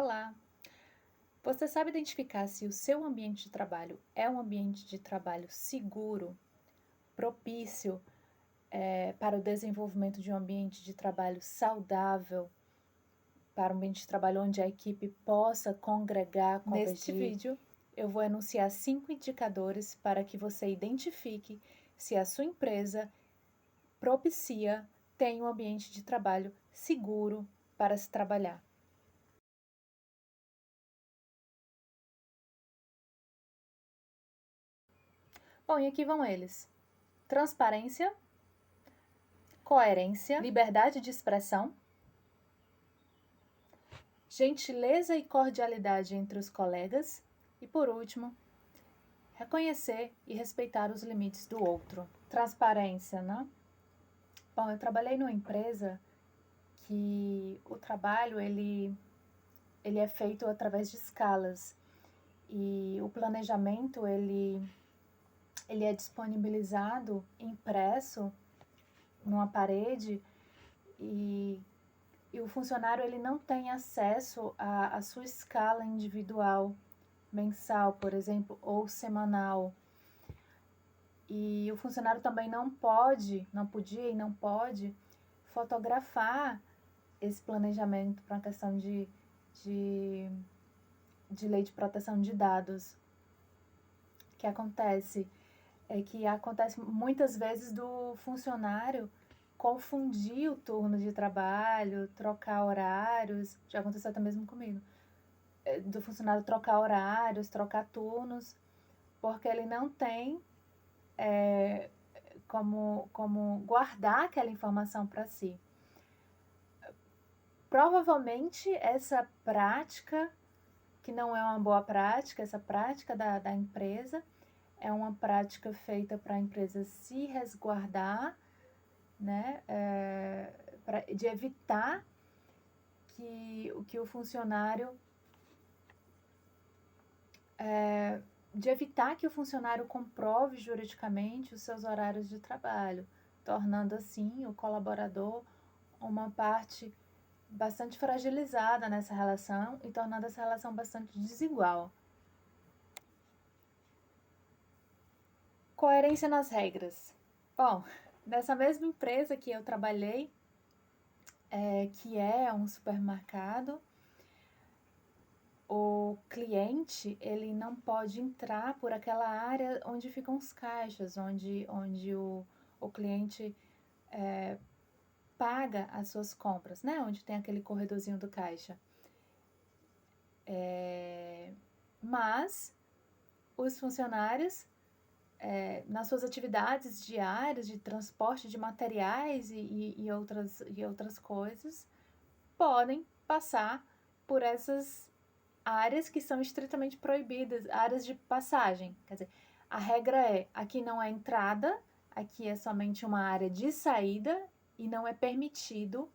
Olá! Você sabe identificar se o seu ambiente de trabalho é um ambiente de trabalho seguro, propício, para o desenvolvimento de um ambiente de trabalho saudável, para um ambiente de trabalho onde a equipe possa congregar, convergir? Neste vídeo, eu vou enunciar 5 indicadores para que você identifique se a sua empresa tem um ambiente de trabalho seguro para se trabalhar. Bom, e aqui vão eles: transparência, coerência, liberdade de expressão, gentileza e cordialidade entre os colegas e, por último, reconhecer e respeitar os limites do outro. Transparência, né? Bom, eu trabalhei numa empresa que o trabalho ele é feito através de escalas e o planejamento ele é disponibilizado impresso numa parede e o funcionário ele não tem acesso à sua escala individual, mensal, por exemplo, ou semanal. E o funcionário também não podia e não pode fotografar esse planejamento para uma questão de lei de proteção de dados. O que acontece é que acontece muitas vezes do funcionário confundir o turno de trabalho, trocar horários, já aconteceu até mesmo comigo, do funcionário trocar horários, trocar turnos, porque ele não tem como guardar aquela informação para si. Provavelmente essa prática, que não é uma boa prática, essa prática da empresa, é uma prática feita para a empresa se resguardar, né, de evitar que o funcionário comprove juridicamente os seus horários de trabalho, tornando assim o colaborador uma parte bastante fragilizada nessa relação e tornando essa relação bastante desigual. Coerência nas regras. Bom, nessa mesma empresa que eu trabalhei, que é um supermercado, o cliente ele não pode entrar por aquela área onde ficam os caixas, onde o cliente paga as suas compras, né? Onde tem aquele corredorzinho do caixa. Mas os funcionários, nas suas atividades diárias de transporte de materiais e outras coisas, podem passar por essas áreas que são estritamente proibidas, áreas de passagem. Quer dizer, a regra é, aqui não é entrada, aqui é somente uma área de saída e não é permitido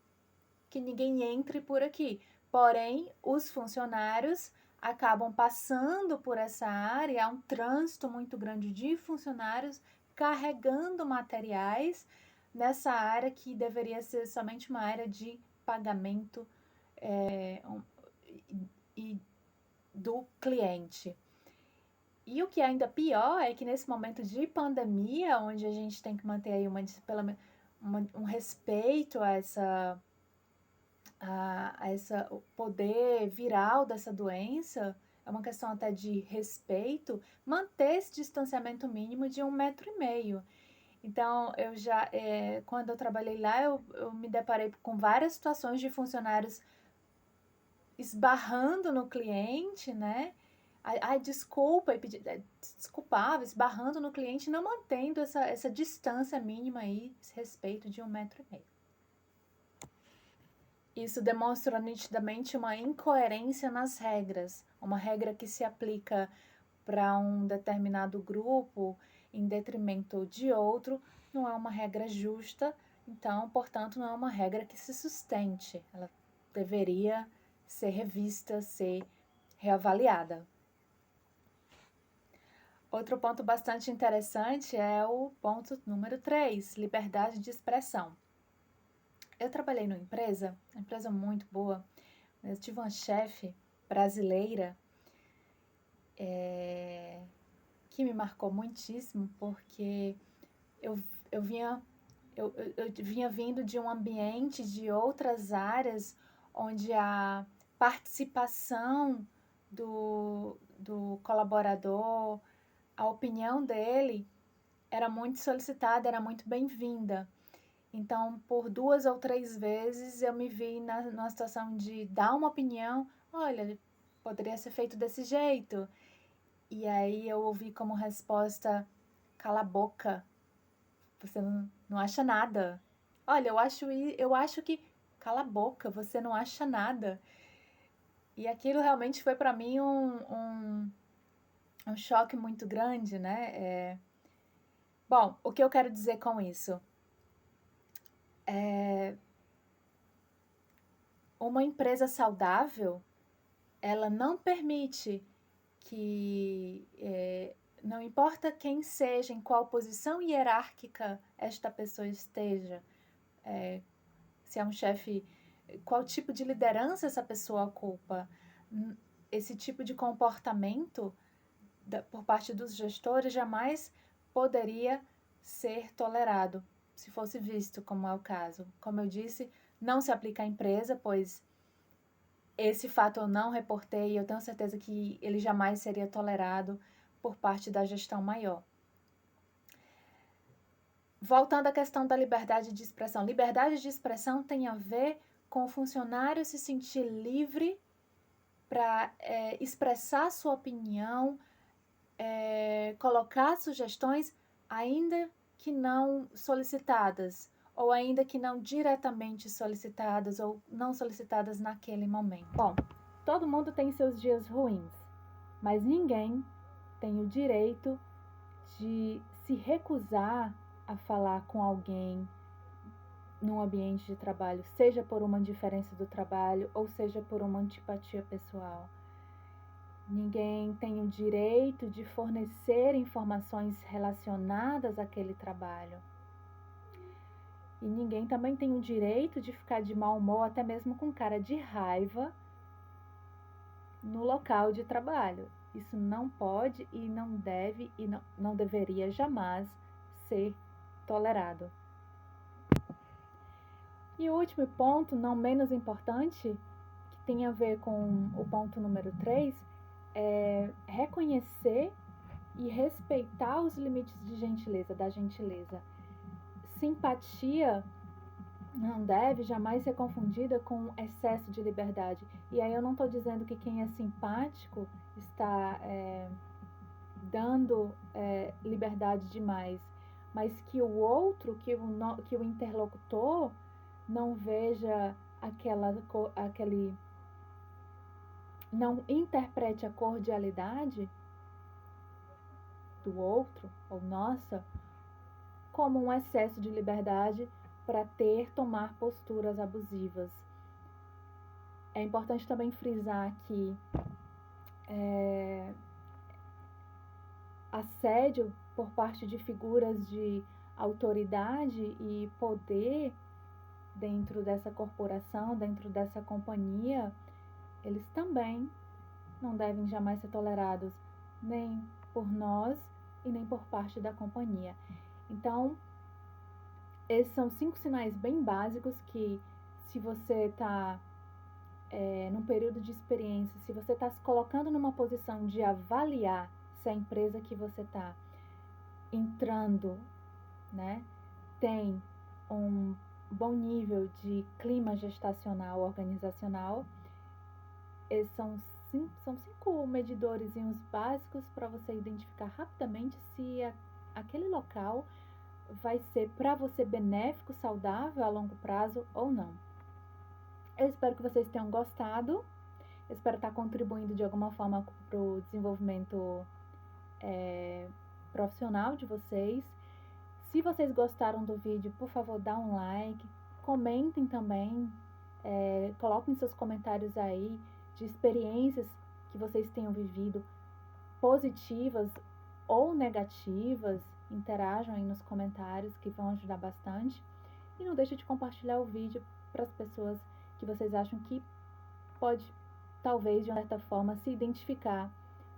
que ninguém entre por aqui. Porém, os funcionários acabam passando por essa área, há um trânsito muito grande de funcionários carregando materiais nessa área que deveria ser somente uma área de pagamento e do cliente. E o que é ainda pior é que nesse momento de pandemia, onde a gente tem que manter aí um respeito a o poder viral dessa doença, é uma questão até de respeito, manter esse distanciamento mínimo de 1,5 metro. Então, quando eu trabalhei lá, eu me deparei com várias situações de funcionários esbarrando no cliente, né? Desculpava, esbarrando no cliente, não mantendo essa distância mínima aí, esse respeito de 1,5 metro. Isso demonstra nitidamente uma incoerência nas regras, uma regra que se aplica para um determinado grupo em detrimento de outro, não é uma regra justa, então, portanto, não é uma regra que se sustente. Ela deveria ser revista, ser reavaliada. Outro ponto bastante interessante é o ponto número 3, liberdade de expressão. Eu trabalhei numa empresa muito boa, eu tive uma chefe brasileira, que me marcou muitíssimo, porque eu vinha vindo de um ambiente de outras áreas onde a participação do colaborador, a opinião dele era muito solicitada, era muito bem-vinda. Então, por 2 ou 3 vezes, eu me vi numa situação de dar uma opinião, olha, poderia ser feito desse jeito. E aí eu ouvi como resposta, cala a boca, você não acha nada. Olha, eu acho que, cala a boca, você não acha nada. E aquilo realmente foi para mim um choque muito grande, né? Bom, o que eu quero dizer com isso? Uma empresa saudável, ela não permite que, não importa quem seja, em qual posição hierárquica esta pessoa esteja, se é um chefe, qual tipo de liderança essa pessoa ocupa, esse tipo de comportamento por parte dos gestores jamais poderia ser tolerado, se fosse visto, como é o caso. Como eu disse, não se aplica à empresa, pois esse fato eu não reportei e eu tenho certeza que ele jamais seria tolerado por parte da gestão maior. Voltando à questão da liberdade de expressão. Liberdade de expressão tem a ver com o funcionário se sentir livre para expressar sua opinião, colocar sugestões, ainda que não solicitadas, ou ainda que não diretamente solicitadas, ou não solicitadas naquele momento. Bom, todo mundo tem seus dias ruins, mas ninguém tem o direito de se recusar a falar com alguém num ambiente de trabalho, seja por uma diferença do trabalho ou seja por uma antipatia pessoal. Ninguém tem o direito de fornecer informações relacionadas àquele trabalho. E ninguém também tem o direito de ficar de mau humor, até mesmo com cara de raiva, no local de trabalho. Isso não pode e não deve e não deveria jamais ser tolerado. E o último ponto, não menos importante, que tem a ver com o ponto número 3, é reconhecer e respeitar os limites de gentileza, da gentileza. Simpatia não deve jamais ser confundida com excesso de liberdade. E aí eu não estou dizendo que quem é simpático está dando liberdade demais, mas que o outro, que o interlocutor não veja aquele, não interprete a cordialidade do outro ou nossa como um excesso de liberdade para tomar posturas abusivas. É importante também frisar que assédio por parte de figuras de autoridade e poder dentro dessa corporação, dentro dessa companhia, eles também não devem jamais ser tolerados, nem por nós e nem por parte da companhia. Então, esses são 5 sinais bem básicos que, se você está num período de experiência, se você está se colocando numa posição de avaliar se a empresa que você está entrando, né, tem um bom nível de clima gestacional organizacional, esses são 5 medidores básicos para você identificar rapidamente se aquele local vai ser para você benéfico, saudável a longo prazo ou não. Eu espero que vocês tenham gostado. Eu espero estar contribuindo de alguma forma para o desenvolvimento profissional de vocês. Se vocês gostaram do vídeo, por favor, dá um like. Comentem também. Coloquem seus comentários aí de experiências que vocês tenham vivido, positivas ou negativas. Interajam aí nos comentários, que vão ajudar bastante. E não deixe de compartilhar o vídeo para as pessoas que vocês acham que pode talvez de uma certa forma se identificar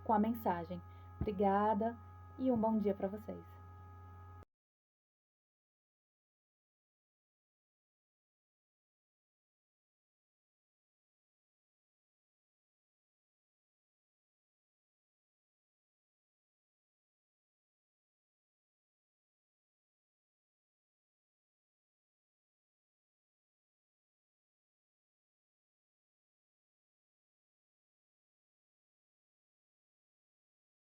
com a mensagem. Obrigada e um bom dia para vocês.